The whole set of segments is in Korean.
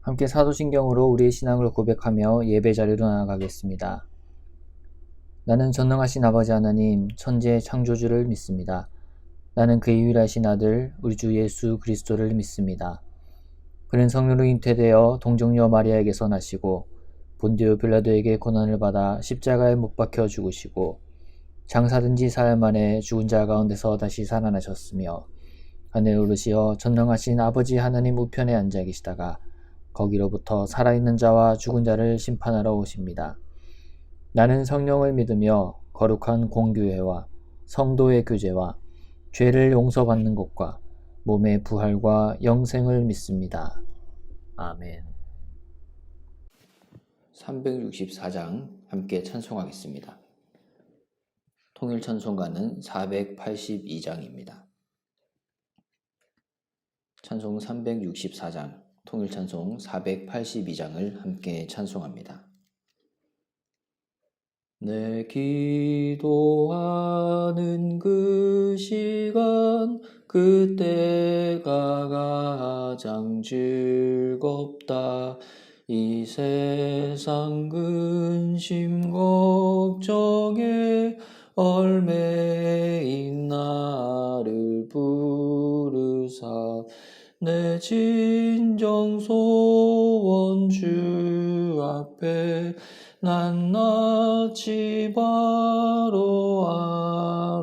함께 사도신경으로 우리의 신앙을 고백하며 예배 자리로 나아가겠습니다. 나는 전능하신 아버지 하나님, 천지의 창조주를 믿습니다. 나는 그의 유일하신 아들, 우리 주 예수 그리스도를 믿습니다. 그는 성령으로 잉태되어 동정녀 마리아에게서 나시고 본디오 빌라도에게 고난을 받아 십자가에 못 박혀 죽으시고 장사된 지 사흘 만에 죽은 자 가운데서 다시 살아나셨으며 하늘 오르시어 전능하신 아버지 하나님 우편에 앉아 계시다가 거기로부터 살아있는 자와 죽은 자를 심판하러 오십니다. 나는 성령을 믿으며 거룩한 공교회와 성도의 교제와 죄를 용서받는 것과 몸의 부활과 영생을 믿습니다. 아멘. 364장 함께 찬송하겠습니다. 통일 찬송가는 482장입니다. 찬송 364장, 통일 찬송 482장을 함께 찬송합니다. 내 기도하는 그 시간, 그때가 가장 즐겁다. 이 세상 근심 걱정에 얼매인 나를 부르사 내 진정 소원 주 앞에 낱낱이 바로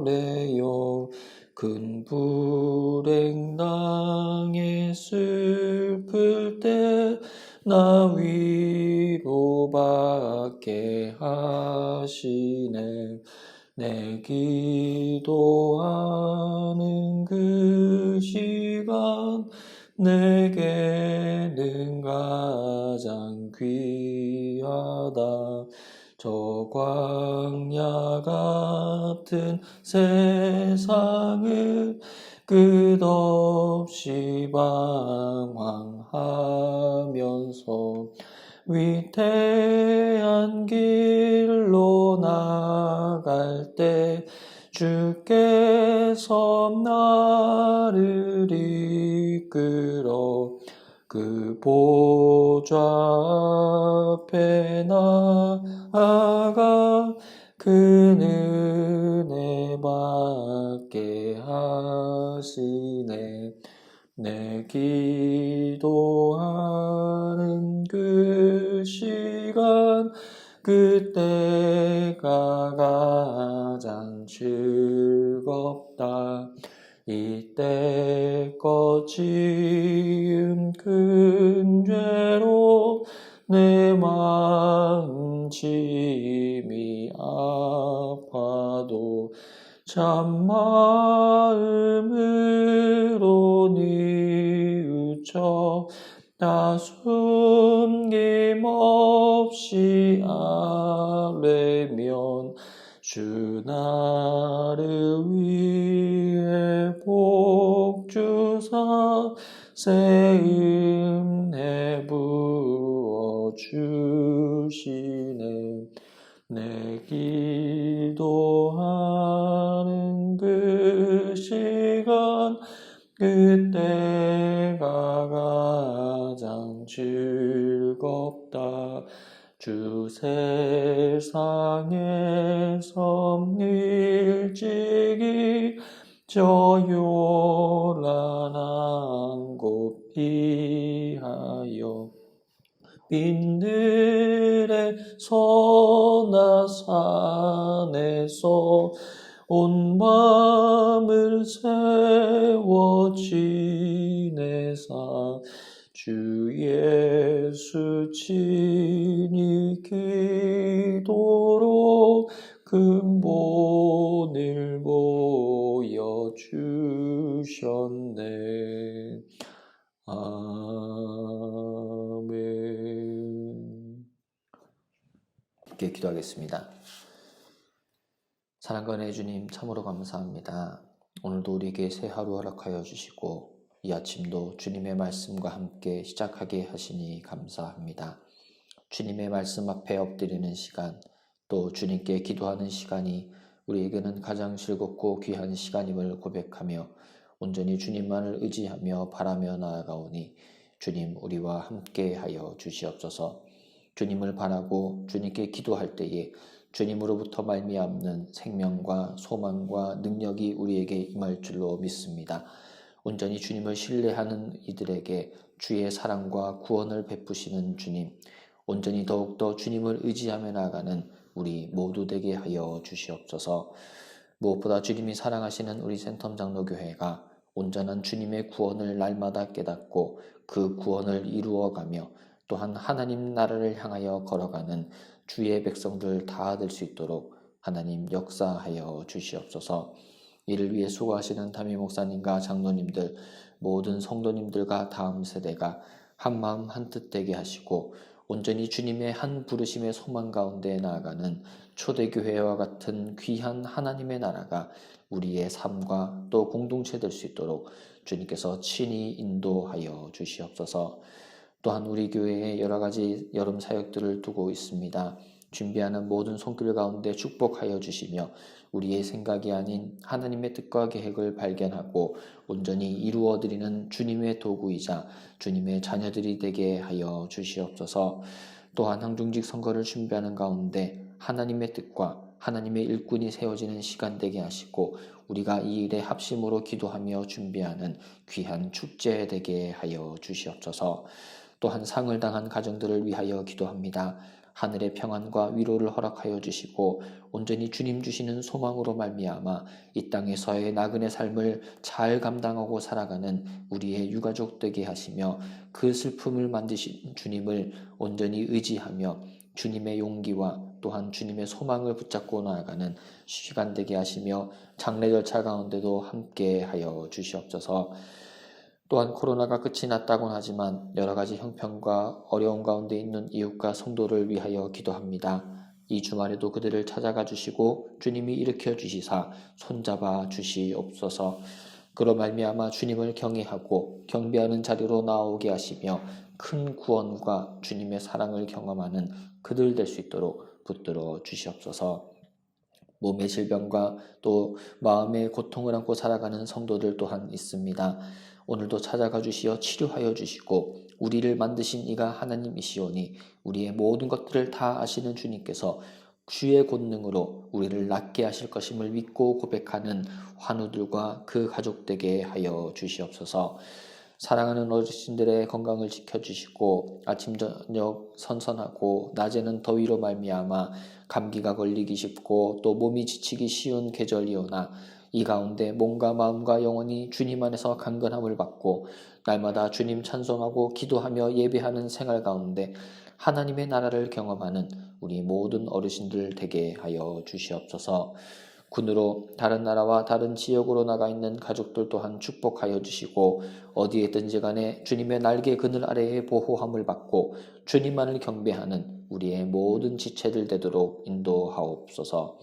아뢰요. 큰 불행 당해 슬플 때 나 위로받게 하시네. 내 기도하는 그 시간 내게는 가장 귀하다. 저 광야 같은 세상을 끝없이 방황하면서 위태한 길로 나갈 때 주께서 나를 이끌어 그 보좌 앞에 나아가 그 은혜 받게 하시네. 내 기도하는 그 시간 그때가 가장 즐겁다. 이때껏 지은 큰 죄로 내 마음 짐이 아파도 참마음으로 뉘우쳐 나 숨김없이 아뢰면 주 나를 위해 복 주사 새 은혜 부어 주시네. 내 기도하는 그 시간 그때가 가장 즐겁다. 주 세상에서 일찍이 저 요란한 곳 피하여 빈들에서 나 산에서 온 마음을 세워 지내사 주 예수 친히 기도로 근본을 보여주셨네. 아멘. 함께 기도하겠습니다. 사랑과 은혜의 주님, 참으로 감사합니다. 오늘도 우리에게 새 하루 허락하여 주시고 이 아침도 주님의 말씀과 함께 시작하게 하시니 감사합니다. 주님의 말씀 앞에 엎드리는 시간, 또 주님께 기도하는 시간이 우리에게는 가장 즐겁고 귀한 시간임을 고백하며 온전히 주님만을 의지하며 바라며 나아가오니 주님 우리와 함께 하여 주시옵소서. 주님을 바라고 주님께 기도할 때에 주님으로부터 말미암는 생명과 소망과 능력이 우리에게 임할 줄로 믿습니다. 온전히 주님을 신뢰하는 이들에게 주의 사랑과 구원을 베푸시는 주님, 온전히 더욱더 주님을 의지하며 나아가는 우리 모두 되게 하여 주시옵소서. 무엇보다 주님이 사랑하시는 우리 센텀 장로교회가 온전한 주님의 구원을 날마다 깨닫고 그 구원을 이루어가며 또한 하나님 나라를 향하여 걸어가는 주의 백성들 다 될 수 있도록 하나님 역사하여 주시옵소서. 이를 위해 수고하시는 담임 목사님과 장로님들, 모든 성도님들과 다음 세대가 한마음 한뜻 되게 하시고 온전히 주님의 한 부르심의 소망 가운데 나아가는 초대교회와 같은 귀한 하나님의 나라가 우리의 삶과 또 공동체 될 수 있도록 주님께서 친히 인도하여 주시옵소서. 또한 우리 교회에 여러 가지 여름 사역들을 두고 있습니다. 준비하는 모든 손길 가운데 축복하여 주시며 우리의 생각이 아닌 하나님의 뜻과 계획을 발견하고 온전히 이루어드리는 주님의 도구이자 주님의 자녀들이 되게 하여 주시옵소서. 또한 항중직 선거를 준비하는 가운데 하나님의 뜻과 하나님의 일꾼이 세워지는 시간 되게 하시고 우리가 이 일에 합심으로 기도하며 준비하는 귀한 축제 되게 하여 주시옵소서. 또한 상을 당한 가정들을 위하여 기도합니다. 하늘의 평안과 위로를 허락하여 주시고 온전히 주님 주시는 소망으로 말미암아 이 땅에서의 나그네 삶을 잘 감당하고 살아가는 우리의 유가족 되게 하시며 그 슬픔을 만드신 주님을 온전히 의지하며 주님의 용기와 또한 주님의 소망을 붙잡고 나아가는 시간 되게 하시며 장례 절차 가운데도 함께 하여 주시옵소서. 또한 코로나가 끝이 났다고는 하지만 여러 가지 형편과 어려움 가운데 있는 이웃과 성도를 위하여 기도합니다. 이 주말에도 그들을 찾아가 주시고 주님이 일으켜 주시사 손잡아 주시옵소서. 그로 말미암아 주님을 경외하고 경배하는 자리로 나오게 하시며 큰 구원과 주님의 사랑을 경험하는 그들 될 수 있도록 붙들어 주시옵소서. 몸의 질병과 또 마음의 고통을 안고 살아가는 성도들 또한 있습니다. 오늘도 찾아가 주시어 치료하여 주시고 우리를 만드신 이가 하나님이시오니 우리의 모든 것들을 다 아시는 주님께서 주의 권능으로 우리를 낫게 하실 것임을 믿고 고백하는 환우들과 그 가족 되게 하여 주시옵소서. 사랑하는 어르신들의 건강을 지켜주시고 아침 저녁 선선하고 낮에는 더위로 말미암아 감기가 걸리기 쉽고 또 몸이 지치기 쉬운 계절이오나 이 가운데 몸과 마음과 영혼이 주님 안에서 강건함을 받고 날마다 주님 찬송하고 기도하며 예배하는 생활 가운데 하나님의 나라를 경험하는 우리 모든 어르신들 되게 하여 주시옵소서. 군으로 다른 나라와 다른 지역으로 나가 있는 가족들 또한 축복하여 주시고 어디에 있든지 간에 주님의 날개 그늘 아래에 보호함을 받고 주님만을 경배하는 우리의 모든 지체들 되도록 인도하옵소서.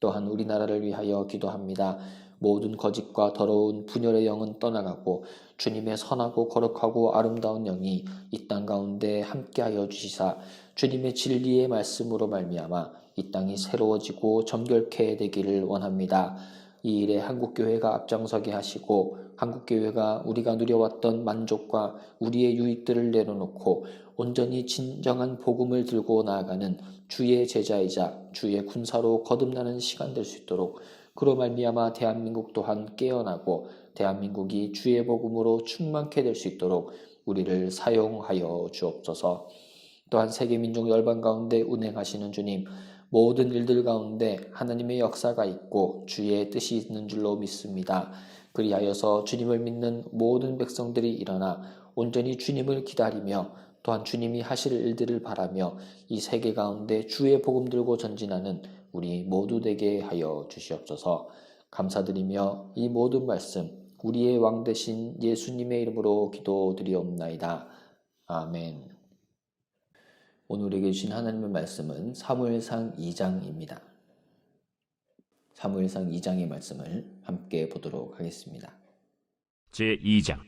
또한 우리나라를 위하여 기도합니다. 모든 거짓과 더러운 분열의 영은 떠나가고 주님의 선하고 거룩하고 아름다운 영이 이 땅 가운데 함께하여 주시사 주님의 진리의 말씀으로 말미암아 이 땅이 새로워지고 정결케 되기를 원합니다. 이 일에 한국교회가 앞장서게 하시고 한국교회가 우리가 누려왔던 만족과 우리의 유익들을 내려놓고 온전히 진정한 복음을 들고 나아가는 주의 제자이자 주의 군사로 거듭나는 시간 될 수 있도록 그로 말미암아 대한민국 또한 깨어나고 대한민국이 주의 복음으로 충만케 될 수 있도록 우리를 사용하여 주옵소서. 또한 세계민족 열방 가운데 운행하시는 주님, 모든 일들 가운데 하나님의 역사가 있고 주의 뜻이 있는 줄로 믿습니다. 그리하여서 주님을 믿는 모든 백성들이 일어나 온전히 주님을 기다리며 또한 주님이 하실 일들을 바라며 이 세계 가운데 주의 복음 들고 전진하는 우리 모두 되게 하여 주시옵소서. 감사드리며 이 모든 말씀 우리의 왕 되신 예수님의 이름으로 기도드리옵나이다. 아멘. 오늘 우리에게 주신 하나님의 말씀은 사무엘상 2장입니다. 사무엘상 2장의 말씀을 함께 보도록 하겠습니다. 제2장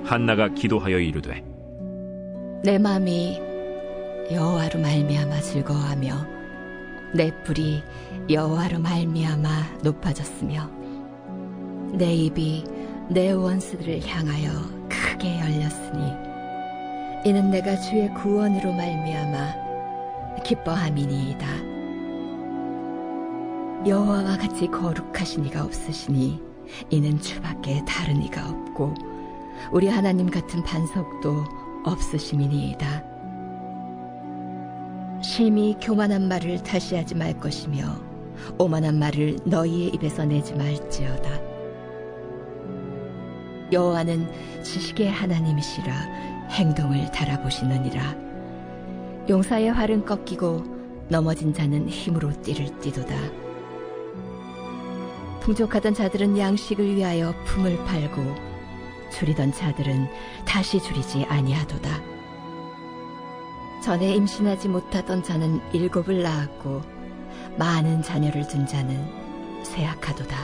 한나가 기도하여 이르되 내 마음이 여호와로 말미암아 즐거워하며 내 뿔이 여호와로 말미암아 높아졌으며 내 입이 내 원수들을 향하여 크게 열렸으니 이는 내가 주의 구원으로 말미암아 기뻐함이니이다. 여호와와 같이 거룩하신 이가 없으시니 이는 주밖에 다른 이가 없고 우리 하나님 같은 반석도 없으심이니이다. 심히 교만한 말을 다시 하지 말 것이며 오만한 말을 너희의 입에서 내지 말지어다. 여호와는 지식의 하나님이시라 행동을 달아보시느니라. 용사의 활은 꺾이고 넘어진 자는 힘으로 띠를 띠도다. 풍족하던 자들은 양식을 위하여 품을 팔고 줄이던 자들은 다시 줄이지 아니하도다. 전에 임신하지 못하던 자는 7을 낳았고 많은 자녀를 둔 자는 쇠약하도다.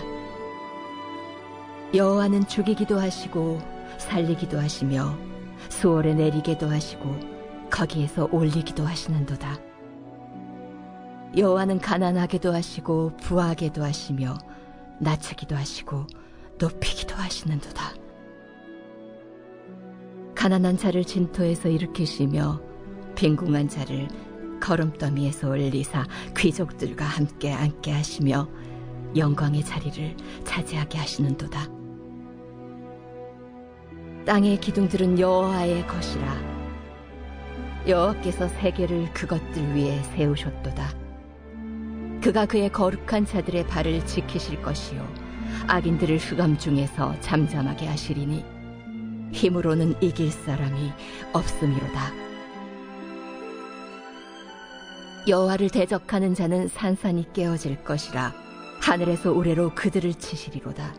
여호와는 죽이기도 하시고 살리기도 하시며 수월에 내리게도 하시고 거기에서 올리기도 하시는도다. 여호와는 가난하게도 하시고 부하게도 하시며 낮추기도 하시고 높이기도 하시는도다. 가난한 자를 진토에서 일으키시며 빈궁한 자를 거름더미에서 올리사 귀족들과 함께 앉게 하시며 영광의 자리를 차지하게 하시는도다. 땅의 기둥들은 여호와의 것이라. 여호와께서 세계를 그것들 위에 세우셨도다. 그가 그의 거룩한 자들의 발을 지키실 것이요 악인들을 흑암 중에서 잠잠하게 하시리니 힘으로는 이길 사람이 없음이로다. 여호와를 대적하는 자는 산산이 깨어질 것이라. 하늘에서 우레로 그들을 치시리로다.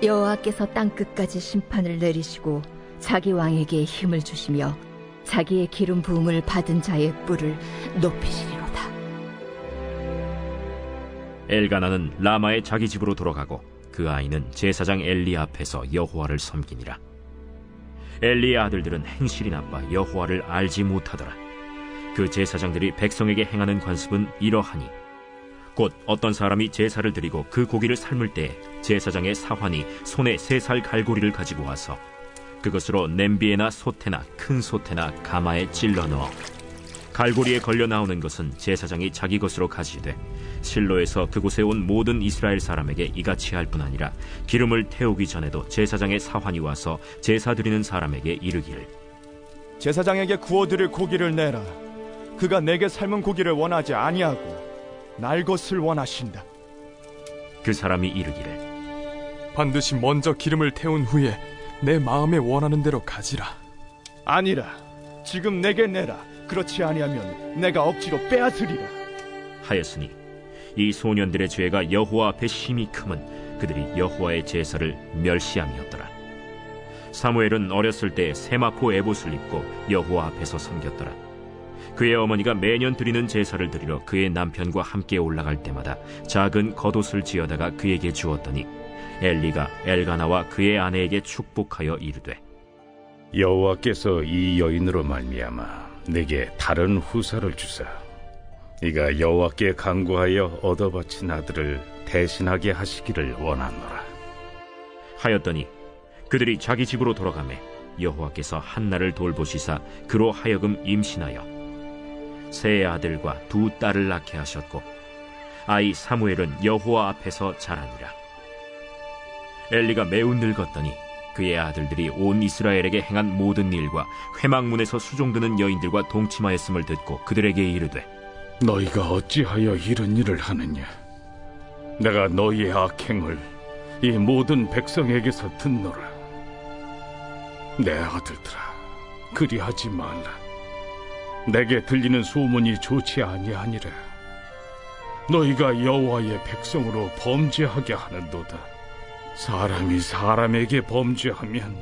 여호와께서 땅끝까지 심판을 내리시고 자기 왕에게 힘을 주시며 자기의 기름 부음을 받은 자의 뿔을 높이시리로다. 엘가나는 라마의 자기 집으로 돌아가고 그 아이는 제사장 엘리 앞에서 여호와를 섬기니라. 엘리의 아들들은 행실이 나빠 여호와를 알지 못하더라. 그 제사장들이 백성에게 행하는 관습은 이러하니 곧 어떤 사람이 제사를 드리고 그 고기를 삶을 때 제사장의 사환이 손에 3살 갈고리를 가지고 와서 그것으로 냄비에나 솥에나 큰 솥에나 가마에 찔러 넣어 갈고리에 걸려 나오는 것은 제사장이 자기 것으로 가지되 실로에서 그곳에 온 모든 이스라엘 사람에게 이같이 할 뿐 아니라 기름을 태우기 전에도 제사장의 사환이 와서 제사 드리는 사람에게 이르기를 제사장에게 구워드릴 고기를 내라. 그가 내게 삶은 고기를 원하지 아니하고 날 것을 원하신다. 그 사람이 이르기를 반드시 먼저 기름을 태운 후에 내 마음에 원하는 대로 가지라. 아니라 지금 내게 내라. 그렇지 아니하면 내가 억지로 빼앗으리라 하였으니 이 소년들의 죄가 여호와 앞에 심히 크면 그들이 여호와의 제사를 멸시함이었더라. 사무엘은 어렸을 때 세마포 에봇을 입고 여호와 앞에서 섬겼더라. 그의 어머니가 매년 드리는 제사를 드리러 그의 남편과 함께 올라갈 때마다 작은 겉옷을 지어다가 그에게 주었더니 엘리가 엘가나와 그의 아내에게 축복하여 이르되 여호와께서 이 여인으로 말미암아 내게 다른 후사를 주사 네가 여호와께 간구하여 얻어바친 아들을 대신하게 하시기를 원하노라 하였더니 그들이 자기 집으로 돌아가매 여호와께서 한나를 돌보시사 그로 하여금 임신하여 세 아들과 2 딸을 낳게 하셨고 아이 사무엘은 여호와 앞에서 자라니라. 엘리가 매우 늙었더니 그의 아들들이 온 이스라엘에게 행한 모든 일과 회막문에서 수종드는 여인들과 동침하였음을 듣고 그들에게 이르되 너희가 어찌하여 이런 일을 하느냐 내가 너희의 악행을 이 모든 백성에게서 듣노라 내 아들들아 그리하지 말라 내게 들리는 소문이 좋지 아니하니라 너희가 여호와의 백성으로 범죄하게 하는도다 사람이 사람에게 범죄하면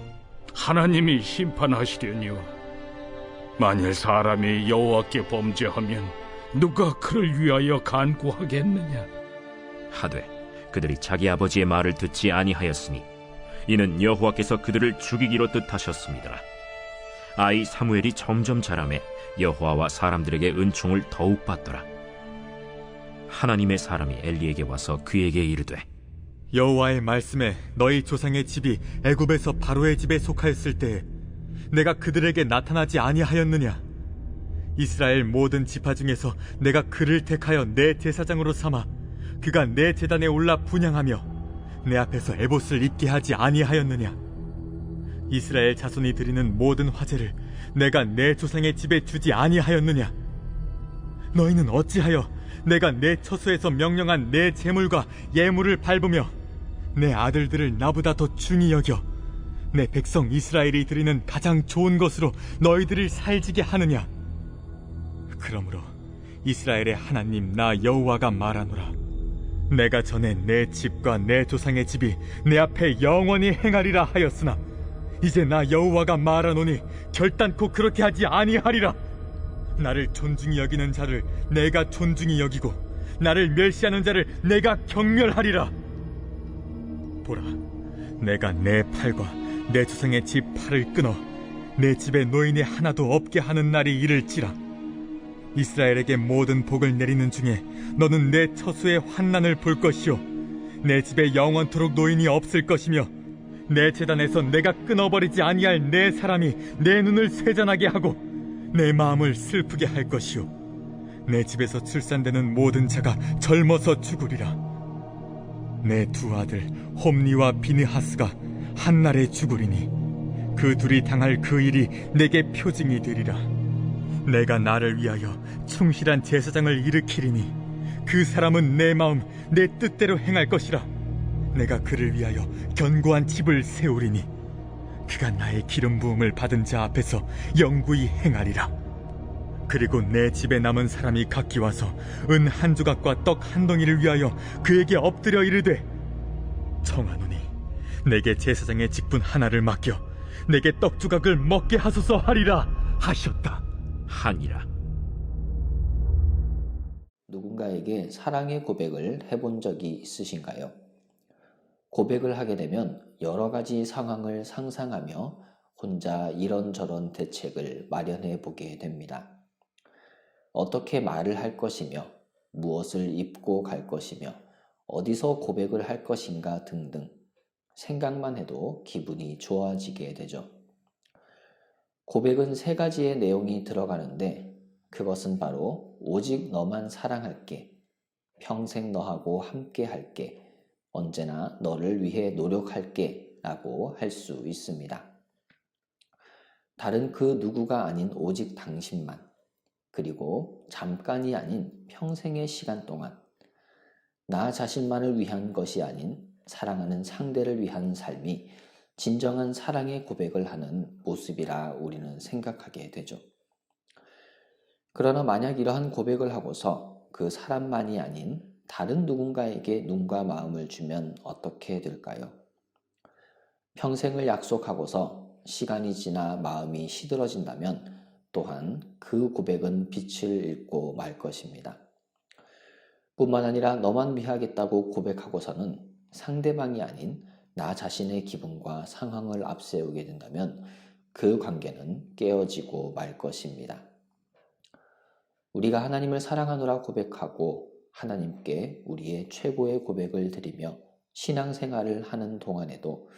하나님이 심판하시려니와 만일 사람이 여호와께 범죄하면 누가 그를 위하여 간구하겠느냐 하되 그들이 자기 아버지의 말을 듣지 아니하였으니 이는 여호와께서 그들을 죽이기로 뜻하셨습니다. 아이 사무엘이 점점 자라매 여호와와 사람들에게 은총을 더욱 받더라. 하나님의 사람이 엘리에게 와서 그에게 이르되 여호와의 말씀에 너희 조상의 집이 애굽에서 바로의 집에 속하였을 때에 내가 그들에게 나타나지 아니하였느냐? 이스라엘 모든 지파 중에서 내가 그를 택하여 내 제사장으로 삼아 그가 내 제단에 올라 분향하며 내 앞에서 에봇을 입게 하지 아니하였느냐? 이스라엘 자손이 드리는 모든 화제를 내가 내 조상의 집에 주지 아니하였느냐? 너희는 어찌하여 내가 내 처소에서 명령한 내 제물과 예물을 밟으며 내 아들들을 나보다 더 중히 여겨 내 백성 이스라엘이 드리는 가장 좋은 것으로 너희들을 살지게 하느냐? 그러므로 이스라엘의 하나님 나 여호와가 말하노라. 내가 전에 내 집과 내 조상의 집이 내 앞에 영원히 행하리라 하였으나 이제 나 여호와가 말하노니 결단코 그렇게 하지 아니하리라. 나를 존중히 여기는 자를 내가 존중히 여기고 나를 멸시하는 자를 내가 경멸하리라. 보라, 내가 내 팔과 내 조상의 집 팔을 끊어 내 집에 노인이 하나도 없게 하는 날이 이를지라. 이스라엘에게 모든 복을 내리는 중에 너는 내 처소의 환난을 볼 것이요 내 집에 영원토록 노인이 없을 것이며 내 제단에서 내가 끊어버리지 아니할 내 사람이 내 눈을 쇠잔하게 하고 내 마음을 슬프게 할 것이요 내 집에서 출산되는 모든 자가 젊어서 죽으리라. 내 두 아들 홈니와 비느하스가 한날에 죽으리니 그 둘이 당할 그 일이 내게 표징이 되리라. 내가 나를 위하여 충실한 제사장을 일으키리니 그 사람은 내 마음 내 뜻대로 행할 것이라. 내가 그를 위하여 견고한 집을 세우리니 그가 나의 기름 부음을 받은 자 앞에서 영구히 행하리라. 그리고 내 집에 남은 사람이 각기 와서 은 한 조각과 떡 한 덩이를 위하여 그에게 엎드려 이르되 청하노니 내게 제사장의 직분 하나를 맡겨 내게 떡 조각을 먹게 하소서 하리라 하셨다. 하니라. 누군가에게 사랑의 고백을 해본 적이 있으신가요? 고백을 하게 되면 여러 가지 상황을 상상하며 혼자 이런저런 대책을 마련해 보게 됩니다. 어떻게 말을 할 것이며 무엇을 입고 갈 것이며 어디서 고백을 할 것인가 등등 생각만 해도 기분이 좋아지게 되죠. 고백은 세 가지의 내용이 들어가는데 그것은 바로 오직 너만 사랑할게, 평생 너하고 함께 할게, 언제나 너를 위해 노력할게 라고 할 수 있습니다. 다른 그 누구가 아닌 오직 당신만, 그리고 잠깐이 아닌 평생의 시간 동안 나 자신만을 위한 것이 아닌 사랑하는 상대를 위한 삶이 진정한 사랑의 고백을 하는 모습이라 우리는 생각하게 되죠. 그러나 만약 이러한 고백을 하고서 그 사람만이 아닌 다른 누군가에게 눈과 마음을 주면 어떻게 될까요? 평생을 약속하고서 시간이 지나 마음이 시들어진다면 또한 그 고백은 빛을 잃고 말 것입니다. 뿐만 아니라 너만 위하겠다고 고백하고서는 상대방이 아닌 나 자신의 기분과 상황을 앞세우게 된다면 그 관계는 깨어지고 말 것입니다. 우리가 하나님을 사랑하노라 고백하고 하나님께 우리의 최고의 고백을 드리며 신앙생활을 하는 동안에도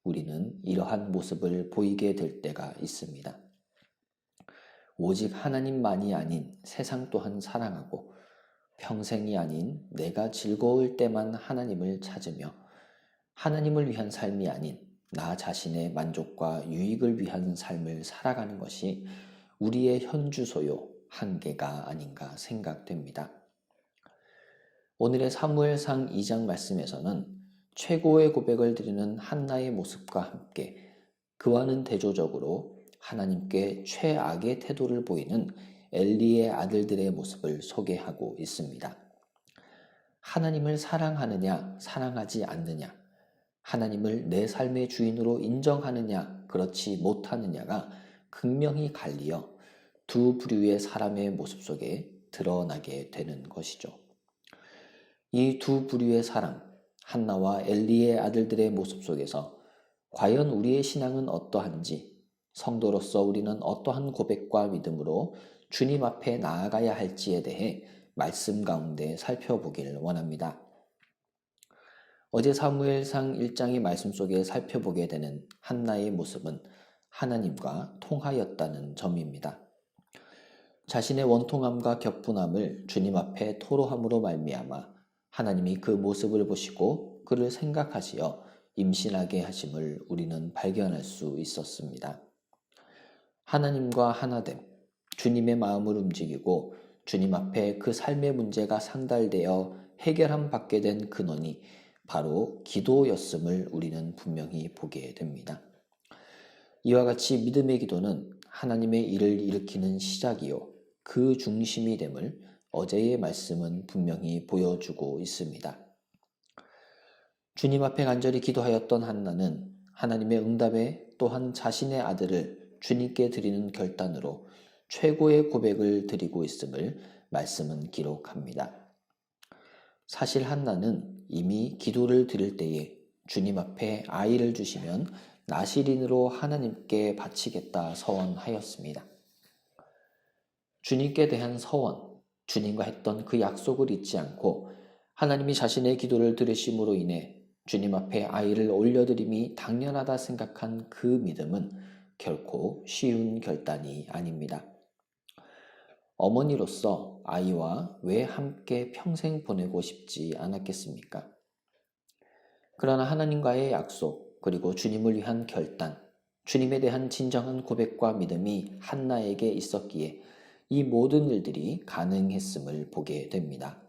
우리는 이러한 모습을 보이게 될 때가 있습니다. 오직 하나님만이 아닌 세상 또한 사랑하고 평생이 아닌 내가 즐거울 때만 하나님을 찾으며 하나님을 위한 삶이 아닌 나 자신의 만족과 유익을 위한 삶을 살아가는 것이 우리의 현주소요 한계가 아닌가 생각됩니다. 오늘의 사무엘상 2장 말씀에서는 최고의 고백을 드리는 한나의 모습과 함께 그와는 대조적으로 하나님께 최악의 태도를 보이는 엘리의 아들들의 모습을 소개하고 있습니다. 하나님을 사랑하느냐, 사랑하지 않느냐, 하나님을 내 삶의 주인으로 인정하느냐, 그렇지 못하느냐가 극명히 갈리어 두 부류의 사람의 모습 속에 드러나게 되는 것이죠. 이 두 부류의 사람, 한나와 엘리의 아들들의 모습 속에서 과연 우리의 신앙은 어떠한지, 성도로서 우리는 어떠한 고백과 믿음으로 주님 앞에 나아가야 할지에 대해 말씀 가운데 살펴보길 원합니다. 어제 사무엘상 1장의 말씀 속에 살펴보게 되는 한나의 모습은 하나님과 통하였다는 점입니다. 자신의 원통함과 격분함을 주님 앞에 토로함으로 말미암아 하나님이 그 모습을 보시고 그를 생각하시어 임신하게 하심을 우리는 발견할 수 있었습니다. 하나님과 하나됨, 주님의 마음을 움직이고 주님 앞에 그 삶의 문제가 상달되어 해결함 받게 된 근원이 바로 기도였음을 우리는 분명히 보게 됩니다. 이와 같이 믿음의 기도는 하나님의 일을 일으키는 시작이요 그 중심이 됨을 어제의 말씀은 분명히 보여주고 있습니다. 주님 앞에 간절히 기도하였던 한나는 하나님의 응답에 또한 자신의 아들을 주님께 드리는 결단으로 최고의 고백을 드리고 있음을 말씀은 기록합니다. 사실 한나는 이미 기도를 드릴 때에 주님 앞에 아이를 주시면 나실인으로 하나님께 바치겠다 서원하였습니다. 주님께 대한 서원, 주님과 했던 그 약속을 잊지 않고 하나님이 자신의 기도를 들으심으로 인해 주님 앞에 아이를 올려드림이 당연하다 생각한 그 믿음은 결코 쉬운 결단이 아닙니다. 어머니로서 아이와 왜 함께 평생 보내고 싶지 않았겠습니까? 그러나 하나님과의 약속, 그리고 주님을 위한 결단, 주님에 대한 진정한 고백과 믿음이 한나에게 있었기에 이 모든 일들이 가능했음을 보게 됩니다.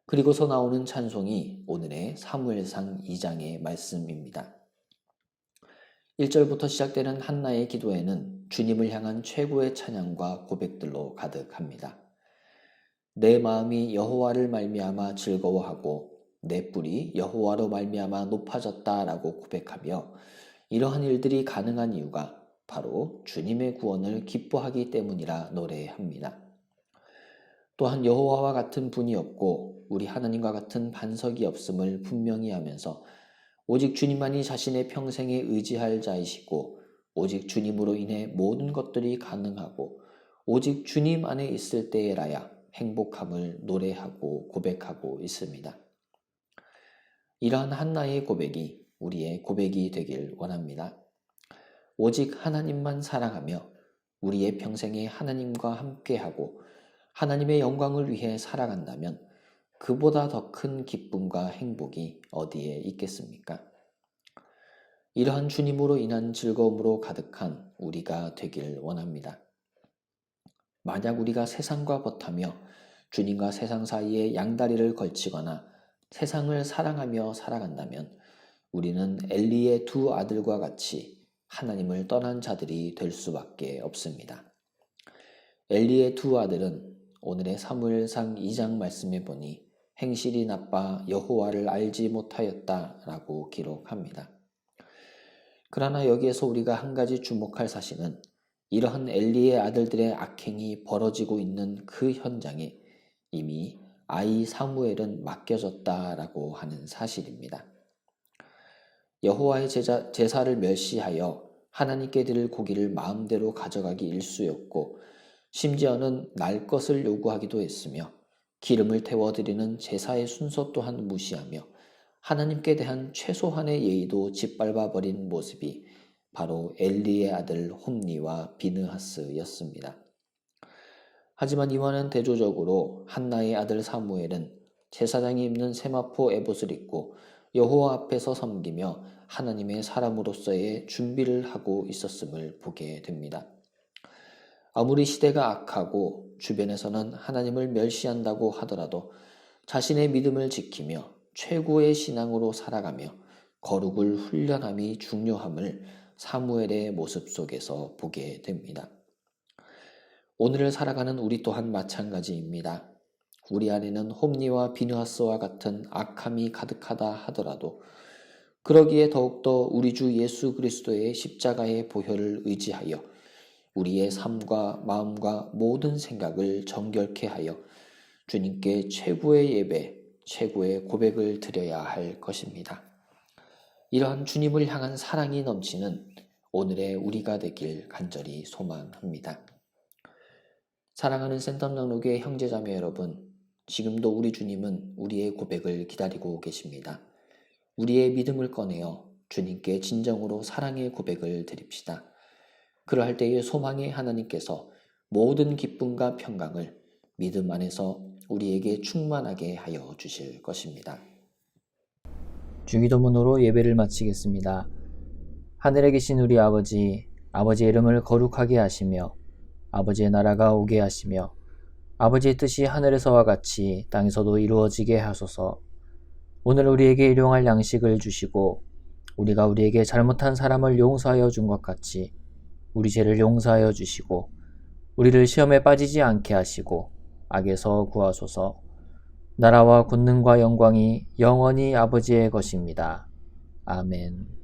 그리고서 나오는 찬송이 오늘의 사무엘상 2장의 말씀입니다. 1절부터 시작되는 한나의 기도에는 주님을 향한 최고의 찬양과 고백들로 가득합니다. 내 마음이 여호와를 말미암아 즐거워하고 내 뿔이 여호와로 말미암아 높아졌다라고 고백하며 이러한 일들이 가능한 이유가 바로 주님의 구원을 기뻐하기 때문이라 노래합니다. 또한 여호와와 같은 분이 없고 우리 하나님과 같은 반석이 없음을 분명히 하면서 오직 주님만이 자신의 평생에 의지할 자이시고 오직 주님으로 인해 모든 것들이 가능하고 오직 주님 안에 있을 때에라야 행복함을 노래하고 고백하고 있습니다. 이러한 한나의 고백이 우리의 고백이 되길 원합니다. 오직 하나님만 사랑하며 우리의 평생에 하나님과 함께하고 하나님의 영광을 위해 살아간다면 그보다 더 큰 기쁨과 행복이 어디에 있겠습니까? 이러한 주님으로 인한 즐거움으로 가득한 우리가 되길 원합니다. 만약 우리가 세상과 버타며 주님과 세상 사이에 양다리를 걸치거나 세상을 사랑하며 살아간다면 우리는 엘리의 두 아들과 같이 하나님을 떠난 자들이 될 수밖에 없습니다. 엘리의 두 아들은 오늘의 사무엘상 2장 말씀에 보니 행실이 나빠 여호와를 알지 못하였다라고 기록합니다. 그러나 여기에서 우리가 한 가지 주목할 사실은 이러한 엘리의 아들들의 악행이 벌어지고 있는 그 현장에 이미 아이 사무엘은 맡겨졌다라고 하는 사실입니다. 여호와의 제사를 멸시하여 하나님께 드릴 고기를 마음대로 가져가기 일쑤였고 심지어는 날 것을 요구하기도 했으며 기름을 태워드리는 제사의 순서 또한 무시하며 하나님께 대한 최소한의 예의도 짓밟아버린 모습이 바로 엘리의 아들 홈니와 비느하스였습니다. 하지만 이와는 대조적으로 한나의 아들 사무엘은 제사장이 입는 세마포 에봇을 입고 여호와 앞에서 섬기며 하나님의 사람으로서의 준비를 하고 있었음을 보게 됩니다. 아무리 시대가 악하고 주변에서는 하나님을 멸시한다고 하더라도 자신의 믿음을 지키며 최고의 신앙으로 살아가며 거룩을 훈련함이 중요함을 사무엘의 모습 속에서 보게 됩니다. 오늘을 살아가는 우리 또한 마찬가지입니다. 우리 안에는 홈니와 비느하스와 같은 악함이 가득하다 하더라도 그러기에 더욱더 우리 주 예수 그리스도의 십자가의 보혈을 의지하여 우리의 삶과 마음과 모든 생각을 정결케 하여 주님께 최고의 예배, 최고의 고백을 드려야 할 것입니다. 이러한 주님을 향한 사랑이 넘치는 오늘의 우리가 되길 간절히 소망합니다. 사랑하는 센텀 장로교회 형제자매 여러분, 지금도 우리 주님은 우리의 고백을 기다리고 계십니다. 우리의 믿음을 꺼내어 주님께 진정으로 사랑의 고백을 드립시다. 그러할 때에 소망의 하나님께서 모든 기쁨과 평강을 믿음 안에서 우리에게 충만하게 하여 주실 것입니다. 주기도문으로 예배를 마치겠습니다. 하늘에 계신 우리 아버지, 아버지의 이름을 거룩하게 하시며 아버지의 나라가 오게 하시며 아버지의 뜻이 하늘에서와 같이 땅에서도 이루어지게 하소서. 오늘 우리에게 일용할 양식을 주시고 우리가 우리에게 잘못한 사람을 용서하여 준 것 같이 우리 죄를 용서하여 주시고 우리를 시험에 빠지지 않게 하시고 악에서 구하소서. 나라와 권능과 영광이 영원히 아버지의 것입니다. 아멘.